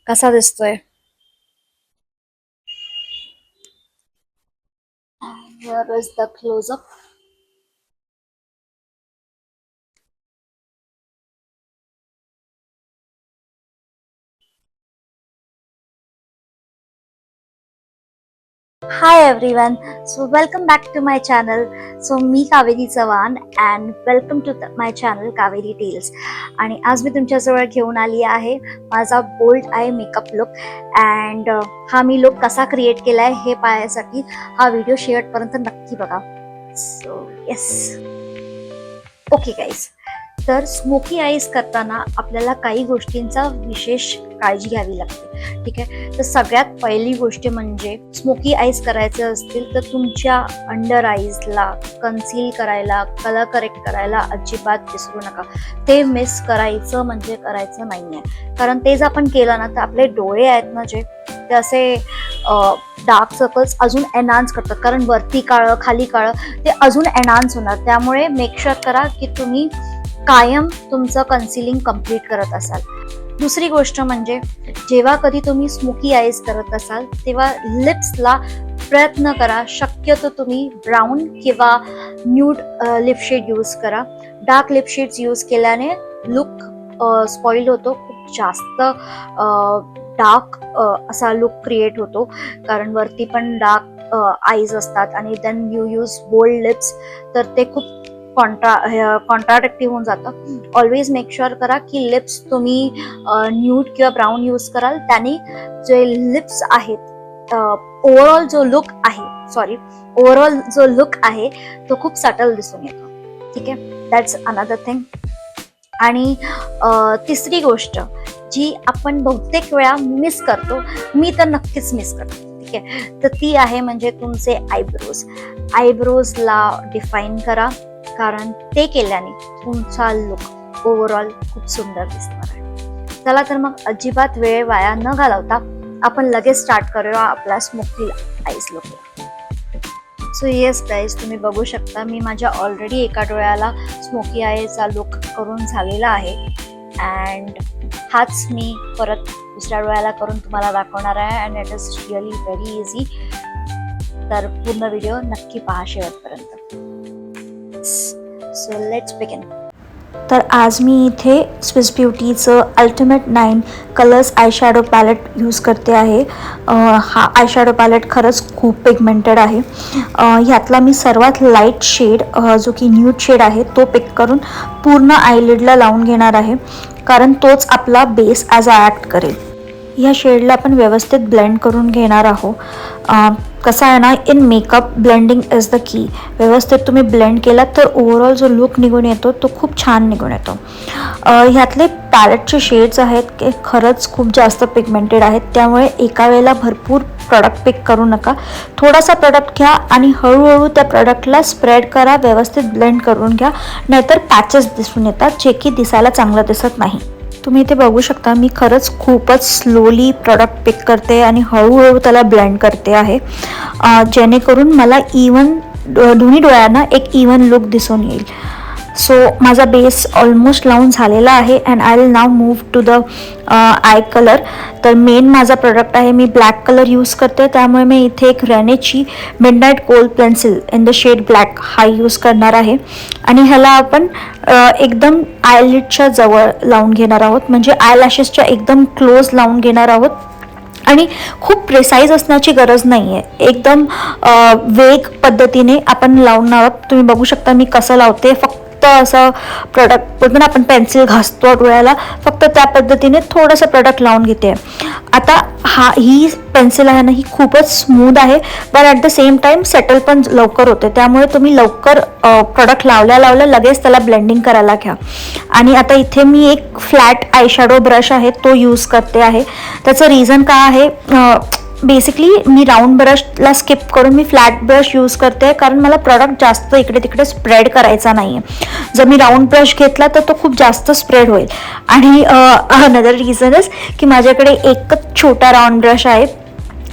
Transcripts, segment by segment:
कसा दिसतोय? Here is the close-up. Hi everyone. So welcome back to my channel. So मी Kaveri Chavan and welcome to my channel Kaveri tales. आणि आज मी तुमच्याजवळ घेऊन आली आहे माझा bold eye makeup look and हा मी लुक कसा क्रिएट केलाय हे पाहण्यासाठी हा व्हिडिओ शेवटपर्यंत नक्की बघा. So yes. ओके गाईज, तर स्मोकी आईज करताना आपल्याला काही गोष्टींचा विशेष काळजी घ्यावी लागते. ठीक आहे, तर सगळ्यात पहिली गोष्ट म्हणजे स्मोकी आईज करायचे असतील तर तुमच्या अंडर आईजला कन्सील करायला, कलर करेक्ट करायला अजिबात विसरू नका. ते मिस करायचं म्हणजे करायचं नाहीये, कारण ते जर आपण केलं ना तर आपले डोळे आहेत ना जे ते असे डार्क सर्कल्स अजून एनहान्स करतात, कारण वरती काळं खाली काळं ते अजून एनहान्स होणार. त्यामुळे मेक शुअर करा की तुम्ही कायम तुमचं कन्सिलिंग कम्प्लीट करत असाल. दुसरी गोष्ट म्हणजे जेव्हा कधी तुम्ही स्मोकी आईज करत असाल तेव्हा लिप्सला प्रयत्न करा, शक्यतो तुम्ही ब्राऊन किंवा न्यूड लिप शेड यूज करा. डार्क लिप शेड्स यूज केल्याने लुक स्पॉइल होतो, खूप जास्त डार्क असा लुक क्रिएट होतो, कारण वरती पण डार्क आईज असतात आणि then you use bold lips तर ते खूप कॉन्ट्राडिक्टिव्ह होऊन जातं. ऑलवेज मेक शुअर करा की लिप्स तुम्ही न्यूड किंवा ब्राऊन यूज कराल, त्याने जे लिप्स आहेत ओव्हरऑल जो लुक आहे तो खूप सटल दिसून येतो. ठीक आहे, दॅट्स अनदर थिंग. आणि तिसरी गोष्ट जी आपण बहुतेक वेळा मिस करतो, मी तर नक्कीच मिस करतो, ठीक आहे, तर ती आहे म्हणजे तुमचे आयब्रोजला डिफाईन करा, कारण ते केल्याने तुमचा लुक ओव्हरऑल खूप सुंदर दिसणार आहे. चला तर मग अजिबात वेळ वाया न घालवता आपण लगेच स्टार्ट करूया आपला smoky eyes Lukla. So yes guys, तुम्ही बघू शकता मी माझ्या ऑलरेडी एका डोळ्याला स्मोकी आयचा लुक करून झालेला आहे अँड हाच मी परत दुसऱ्या डोळ्याला करून तुम्हाला दाखवणार आहे and it is really very easy. तर पूर्ण व्हिडिओ नक्की पहा शेवटपर्यंत. So let's begin. तर आज मी इथे स्विस ब्युटीचं ultimate 9 colours eyeshadow palette use करते आहे. हा आयशॅडो पॅलेट खरंच खूप पिगमेंटेड आहे. ह्यातला मी सर्वात लाईट शेड जो की न्यूड शेड आहे तो पिक करून पूर्ण आयलिडला लावून घेणार आहे, कारण तोच आपला बेस ॲज अ ॲक्ट करेल. ह्या शेडला आपण व्यवस्थित ब्लेंड करून घेणार आहोत. कसं आहे ना, in makeup blending is the key. व्यवस्थित तुम्ही ब्लेंड केला तर ओव्हरऑल जो लुक निघून येतो तो खूप छान निघून येतो. ह्यातले पॅलेटचे शेड्स आहेत ते खरंच खूप जास्त पिगमेंटेड आहेत, त्यामुळे एका वेळेला भरपूर प्रॉडक्ट पिक करू नका. थोडासा प्रॉडक्ट घ्या आणि हळूहळू त्या प्रॉडक्टला स्प्रेड करा, व्यवस्थित ब्लेंड करून घ्या, नाहीतर पॅचेस दिसून येतात जे की दिसायला चांगलं दिसत नाही. तुम्ही इथे बघू शकता मी खरंच खूपच स्लोली प्रॉडक्ट पिक करते आणि हळूहळू त्याला ब्लेंड करते आहे, जेणेकरून मला इवन दोन्ही डोळ्यांना एक इवन लुक दिसून येईल. सो माझा बेस ऑलमोस्ट लावून झालेला आहे and I will now move to the eye colour. तर मेन माझा प्रोडक्ट आहे, मी ब्लॅक कलर यूज करते, त्यामुळे मी इथे एक रेनेची midnight cold pencil in the shade black हा यूज करणार आहे आणि ह्याला आपण एकदम आयलिडच्या जवळ लावून घेणार आहोत, म्हणजे आय लॅशेसच्या एकदम क्लोज लावून घेणार आहोत. आणि खूप प्रिसाईज असण्याची गरज नाही आहे, एकदम वेग पद्धतीने आपण लावून आहोत. तुम्ही बघू शकता मी कसं लावते, फक्त असं प्रोडक्ट बघून आपण पेन्सिल घासतो डोळ्याला, फक्त त्या पद्धतीने थोडंसं प्रोडक्ट लावून घेते. आता ही पेन्सिल आहे ना, ही खूपच स्मूथ आहे पण at the same time settle पण लवकर होते, त्यामुळे तुम्ही लवकर प्रोडक्ट लावल्या लगेच त्याला ब्लेंडिंग करायला घ्या. आणि आता इथे मी एक फ्लॅट आयशॅडो ब्रश आहे तो यूज करते आहे. त्याचं रिझन काय आहे, बेसिकली मी राऊंड ब्रशला स्किप करून मी फ्लॅट ब्रश यूज करते, कारण मला प्रॉडक्ट जास्त इकडे तिकडे स्प्रेड करायचा नाही आहे. जर मी राऊंड ब्रश घेतला तर तो खूप जास्त स्प्रेड होईल. आणि अनदर रिझन इज की माझ्याकडे एकच छोटा राऊंड ब्रश आहे,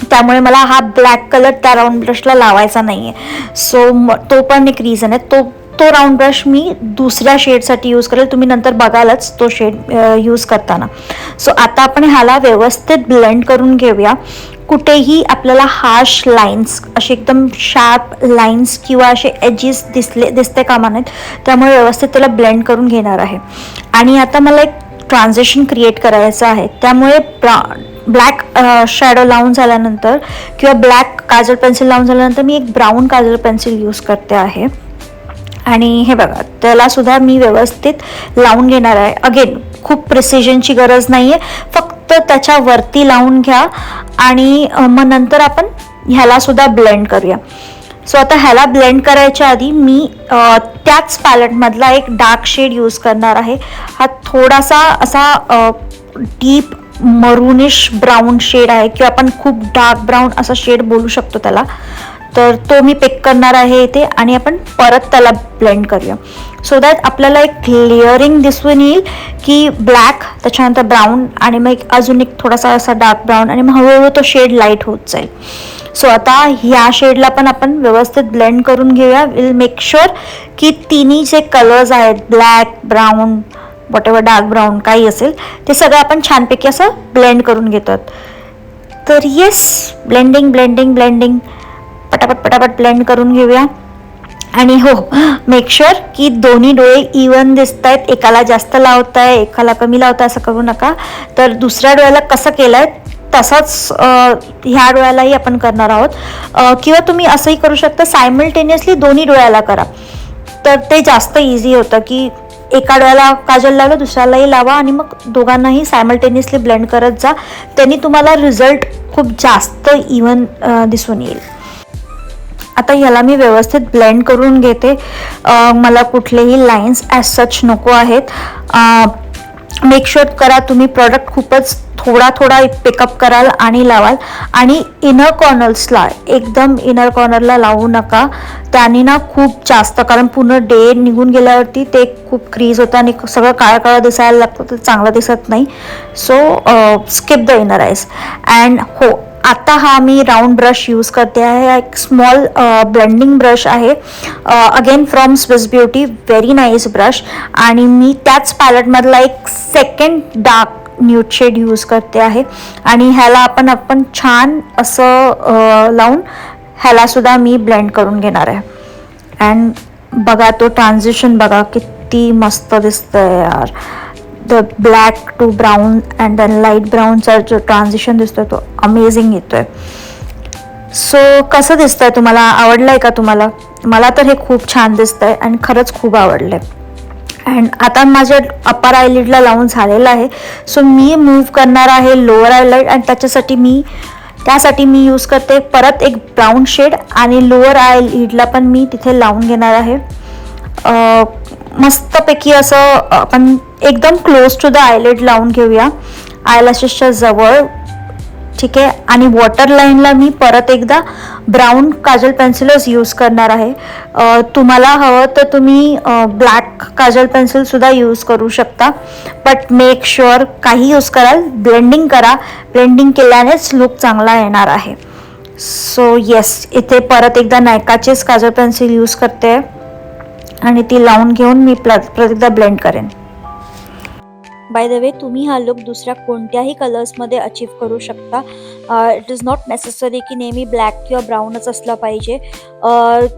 त्यामुळे मला हा ब्लॅक कलर त्या राऊंड ब्रशला लावायचा नाही आहे. सो तो पण एक रिझन आहे, तो तो राऊंड ब्रश मी दुसऱ्या शेडसाठी यूज करेल, तुम्ही नंतर बघालच तो शेड यूज करताना. सो आता आपण ह्याला व्यवस्थित ब्लेंड करून घेऊया. कुठेही आपल्याला हार्श लाईन्स, असे एकदम शार्प लाईन्स किंवा असे एजेस दिसते कामा नाहीत, त्यामुळे व्यवस्थित त्याला ब्लेंड करून घेणार आहे. आणि आता मला एक ट्रान्झिशन क्रिएट करायचं आहे, त्यामुळे ब्लॅक शॅडो लावून झाल्यानंतर किंवा ब्लॅक काजल पेन्सिल लावून झाल्यानंतर मी एक ब्राऊन काजल पेन्सिल यूज करते आहे. आणि हे बघा, त्याला सुद्धा मी व्यवस्थित लावून घेणार आहे. अगेन खूप प्रिसिजनची गरज नाही आहे, फक्त त्याच्यावरती लावून घ्या आणि मग नंतर आपण ह्याला सुद्धा ब्लेंड करूया. सो आता ह्याला ब्लेंड करायच्या आधी मी त्याच पॅलेटमधला एक डार्क शेड यूज करणार आहे. हा थोडासा असा डीप मरूनिश ब्राऊन शेड आहे किंवा आपण खूप डार्क ब्राऊन असा शेड बोलू शकतो त्याला. तर तो मी पिक करणार आहे इथे आणि आपण परत त्याला ब्लेंड करूया, सो दॅट आपल्याला एक लेअरिंग दिसून येईल की ब्लॅक, त्याच्यानंतर ब्राऊन आणि मग अजून एक थोडासा असा डार्क ब्राऊन आणि मग हळूहळू तो शेड लाईट होत जाईल. सो आता ह्या शेडला पण आपण व्यवस्थित ब्लेंड करून घेऊया. विल मेक शुअर की तिन्ही जे कलर्स आहेत, black, brown, what ever dark brown काही असेल, ते सगळं आपण छानपैकी असं ब्लेंड करून घेतात. तर येस, ब्लेंडिंग ब्लेंडिंग ब्लेंडिंग पटापट पटापट ब्लेंड करून घेऊया. आणि हो, मेक शुअर की दोन्ही डोळे इवन दिसत आहेत, एकाला जास्त लावताय एकाला कमी लावताय असं करू नका. तर दुसऱ्या डोळ्याला कसं केलंय तसंच ह्या डोळ्यालाही आपण करणार आहोत. किंवा तुम्ही असंही करू शकता, सायमल्टेनियसली दोन्ही डोळ्याला करा, तर ते जास्त इझी होतं की एका डोळ्याला काजल लावलं दुसऱ्यालाही लावा आणि मग दोघांनाही सायमल्टेनियसली ब्लेंड करत जा. त्यांनी तुम्हाला रिझल्ट खूप जास्त इवन दिसून येईल. आता ह्याला मी व्यवस्थित ब्लेंड करून घेते. मला कुठलेही लाईन्स ॲज सच नको आहेत. मेक शुअर करा तुम्ही प्रॉडक्ट खूपच थोडा थोडा पिकअप कराल आणि लावाल. आणि इनर कॉर्नर्सला, एकदम इनर कॉर्नरला लावू नका, त्याने ना खूप जास्त, कारण पूर्ण डे निघून गेल्यावरती ते खूप क्रीज होतं आणि सगळं काळं काळं दिसायला लागतं, तर चांगलं दिसत नाही. So skip the inner eyes. And हो, आता हा मी राऊंड ब्रश यूज करते आहे, एक स्मॉल ब्लेंडिंग ब्रश आहे, again from Swiss Beauty, very nice brush. आणि मी त्याच पॅलेटमधला एक second dark nude shade use करते आहे आणि ह्याला आपण छान असं लावून ह्याला सुद्धा मी ब्लेंड करून घेणार आहे. अँड बघा तो ट्रान्झिशन बघा किती मस्त दिसतंय यार. The black to brown and then light ब्राऊनचा जो ट्रान्झिशन दिसतोय तो अमेझिंग येतोय. सो कसं दिसतंय, तुम्हाला आवडलंय का तुम्हाला? मला तर हे खूप छान दिसतंय आणि खरंच खूप आवडलंय. अँड आता माझ्या अप्पर आयलिडला लावून झालेलं आहे. सो मी मूव्ह करणार आहे लोअर आयलाइड आणि त्यासाठी मी यूज करते परत एक ब्राऊन शेड आणि लोअर आयलिडला पण मी तिथे लावून घेणार आहे. मस्तपैकी असं आपण एकदम क्लोज टू द आयलिड लावून घेऊया, आयलॅशेसच्या जवळ, ठीक आहे. आणि वॉटर लाईनला मी परत एकदा ब्राऊन काजल पेन्सिलच यूज करणार आहे. तुम्हाला हवं तर तुम्ही ब्लॅक काजल पेन्सिल सुद्धा यूज करू शकता, बट मेक शुअर काही यूज कराल ब्लेंडिंग करा, ब्लेंडिंग केल्यानेच लुक चांगला येणार आहे. सो येस, इथे परत एकदा नायकाचीच काजल पेन्सिल यूज करते आणि ती लावून घेऊन मी परत एकदा ब्लेंड करेन. बाय द वे, तुम्ही हा लुक दुसऱ्या कोणत्याही कलर्समध्ये अचीव करू शकता. इट इज नॉट नेसेसरी की नेहमी ब्लॅक किंवा ब्राऊनच असला पाहिजे.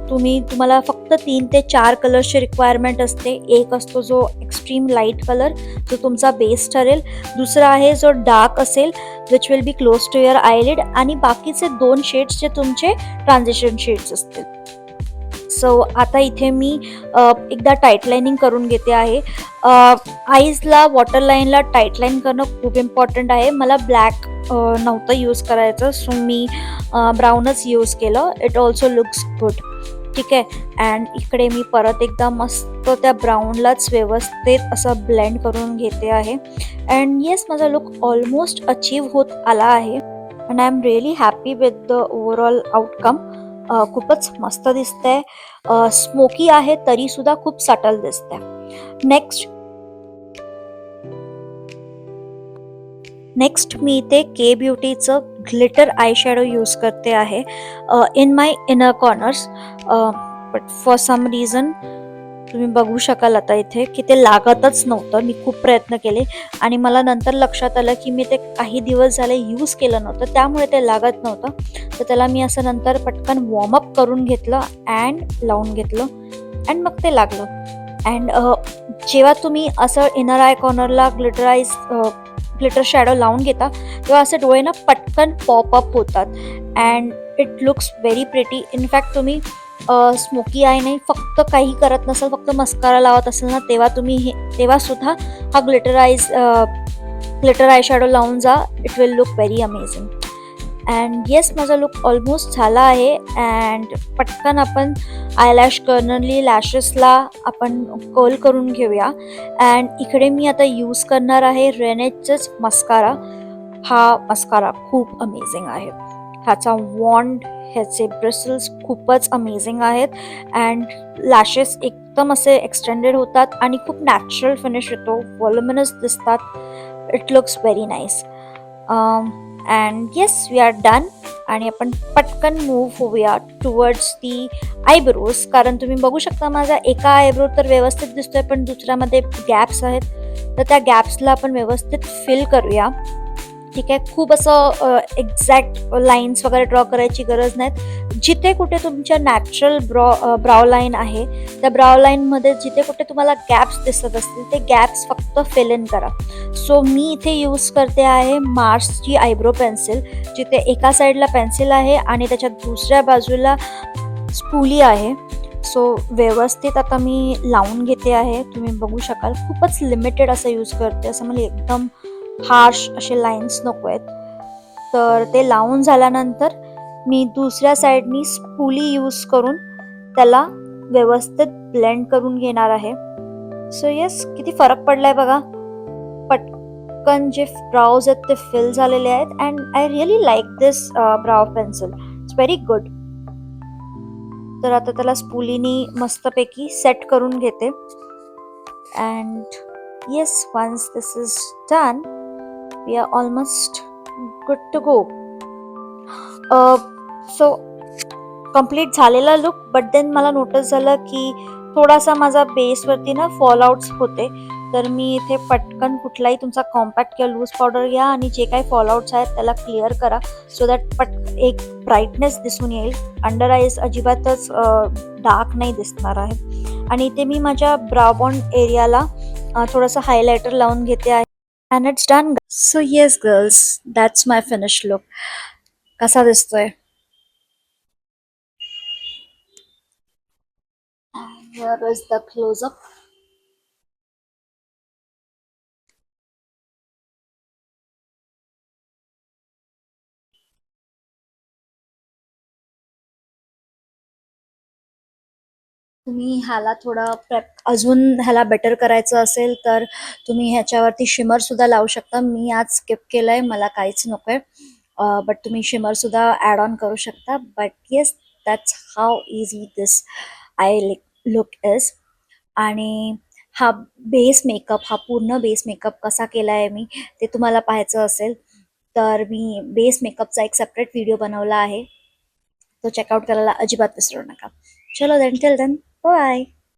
तुम्हाला फक्त 3 ते 4 कलर्सची रिक्वायरमेंट असते. एक असतो जो एक्स्ट्रीम लाईट कलर, जो तुमचा बेस ठरेल. दुसरा आहे जो डार्क असेल, which will be close to your eyelid. आणि बाकीचे 2 शेड्स जे तुमचे ट्रान्झिशन शेड्स असतील. सो आता इथे मी एकदा टाईट लाईनिंग करून घेते आहे. आईजला, वॉटर लाईनला टाईट लाईन करणं खूप इम्पॉर्टंट आहे. मला ब्लॅक नव्हतं यूज करायचं, सो मी ब्राऊनच यूज केलं. इट ऑल्सो लुक्स गुड, ठीक आहे. अँड इकडे मी परत एकदा मस्त त्या ब्राऊनलाच व्यवस्थित असं ब्लेंड करून घेते आहे. अँड येस, माझा लुक ऑलमोस्ट अचीव होत आला आहे. And I am really happy with the overall outcome. खूपच मस्त दिसतंय. स्मोकी आहे तरी सुद्धा खूप सटल दिसतंय. नेक्स्ट मी इथे के ब्युटीचं ग्लिटर आय शॅडो यूज करते आहे in my inner corners. But for some reason तुम्ही बघू शकाल आता इथे की ते लागतच नव्हतं. मी खूप प्रयत्न केले आणि मला नंतर लक्षात आलं की मी ते काही दिवस झाले यूज केलं नव्हतं, त्यामुळे ते लागत नव्हतं. तर त्याला मी असं नंतर पटकन वॉर्मअप करून घेतलं अँड लावून घेतलं अँड मग ते लागलं. अँड जेव्हा तुम्ही असं इनर आय कॉर्नरला ग्लिटर शॅडो लावून घेता, तेव्हा असे डोळे ना पटकन पॉपअप होतात and it looks very pretty. In fact तुम्ही स्मोकी आय नाही, फक्त काही करत नसाल, फक्त मस्कारा लावत असाल ना, तेव्हा सुद्धा हा ग्लिटर आय शॅडो लावून जा. It will look very amazing. And yes, माझा लुक ऑलमोस्ट झाला आहे. अँड पटकन आपण आयलॅश कर्नरली लॅशेसला आपण कर्ल करून घेऊया. अँड इकडे मी आता यूज करणार आहे रेनेचंच मस्कारा. हा मस्कारा खूप अमेझिंग आहे. ह्याचा वॉन्ड, ह्याचे ब्रिसल्स खूपच अमेझिंग आहेत अँड लॅशेस एकदम असे एक्सटेंडेड होतात आणि खूप नॅचरल फिनिश येतो, व्हॉल्युमिनस दिसतात. It looks very nice. And yes, we are done. आणि आपण पटकन मूव्ह होऊया टुवर्ड्स दी आयब्रोज, कारण तुम्ही बघू शकता माझा एका आयब्रो तर व्यवस्थित दिसतोय, पण दुसऱ्यामध्ये गॅप्स आहेत. तर त्या गॅप्सला आपण व्यवस्थित फिल करूया. ठीक आहे, खूप असं एक्झॅक्ट लाईन्स वगैरे ड्रॉ करायची गरज नाहीत. जिथे कुठे तुमच्या नॅचरल ब्राव लाईन आहे, त्या ब्राव लाईनमध्ये जिथे कुठे तुम्हाला गॅप्स दिसत असतील, ते गॅप्स फक्त फिल इन करा. सो मी इथे यूज करते आहे मार्सची आयब्रो पेन्सिल, जिथे एका साईडला पेन्सिल आहे आणि त्याच्या दुसऱ्या बाजूला स्पूली आहे. सो व्यवस्थित आता मी लावून घेते आहे. तुम्ही बघू शकाल खूपच लिमिटेड असं यूज करते, असं मला एकदम हार्श असे लाईन्स नको आहेत. तर ते लावून झाल्यानंतर मी दुसऱ्या साईडनी स्पूली यूज करून त्याला व्यवस्थित ब्लेंड करून घेणार आहे. सो येस, किती फरक पडलाय बघा. पटकन जे ब्राउज आहेत ते फिल झालेले आहेत and I really like this brow pencil. It's very good. तर आता त्याला स्पूलीनी मस्तपैकी सेट करून घेते. And yes, once this is done, we are almost good to go. So complete झालेला लुक, बट देन मला नोटीस झालं की थोडासा माझा बेसवरती ना फॉलआउट्स होते. तर मी इथे पटकन कुठलाही तुमचा कॉम्पॅक्ट किंवा लूज पावडर घ्या आणि जे काही फॉलआउट्स आहेत त्याला क्लिअर करा, सो दॅट एक ब्राईटनेस दिसून येईल. अंडर आईज अजिबातच डार्क नाही दिसणार आहे. आणि इथे मी माझ्या ब्राउबॉन एरियाला थोडंसं हायलायटर लावून घेते आहे. And it's done. So yes girls, that's my finish look. कसा दिसतोय? Here is the close-up. तुम्ही ह्याला थोडं अजून ह्याला बेटर करायचं असेल तर तुम्ही ह्याच्यावरती शिमर सुद्धा लावू शकता. मी आज स्किप केलंय, मला काहीच नकोय. बट तुम्ही शिमर सुद्धा ऍड ऑन करू शकता. But yes, that's how easy this I look is. आणि हा बेस मेकअप, हा पूर्ण बेस मेकअप कसा केलाय मी, ते तुम्हाला पाहायचं असेल तर मी बेस मेकअपचा एक सेपरेट व्हिडिओ बनवला आहे, तो चेकआउट करायला अजिबात विसरू नका. चलो देन, टिल देन, बाय.